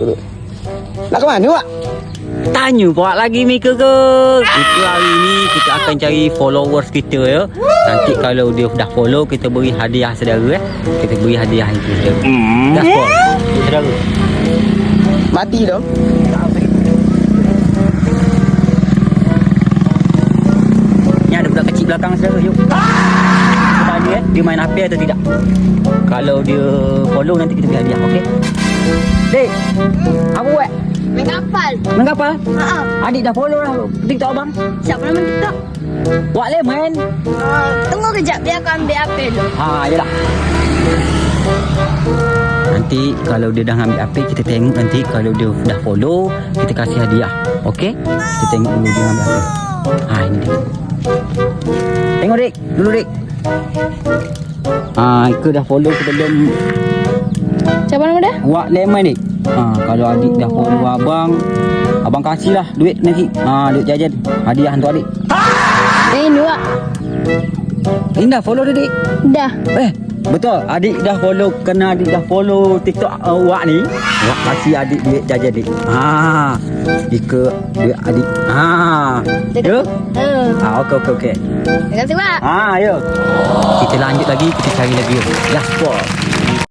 Nak ke mana Wak? Tanya buat lagi Mika ke? Kita hari ni kita akan cari followers kita ya. Nanti kalau dia dah follow, kita beri hadiah saudara Kita beri hadiah itu saudara. Gaspol. Saudara. Mati dah. Ni ada budak kecil belakang saudara. Yuk. Kita tanya dia main HP atau tidak. Kalau dia follow nanti kita beri hadiah, okey? Dek. Apa buat? Main kapal. Main kapal? Haa. Adik dah follow dah TikTok abang. Siapa nama TikTok? Buat le main. Tunggu kejap biar aku ambil HP dulu. Yalah. Nanti kalau dia dah ambil HP, kita tengok nanti kalau dia dah follow, kita kasih hadiah. Okey? Kita tengok dulu dia ambil HP. Ini dia. Tengok Dik, dulu Dik. Ika dah follow ke belum? Siapa nama dia? Wak Lemon Dik. Kalau adik dah follow abang kasihlah duit nanti. Duit jajan. Hadiah untuk adik. Ini dua. Ini dah follow dia Dik. Dah. Betul, adik dah follow. Kena adik dah follow TikTok Wak ni. Wak kasih adik duit jajan Dik. Ika duit adik. Ya? Okey. Terima kasih, Pak. Ya. Kita lanjut lagi, kita cari lagi. Gaspol.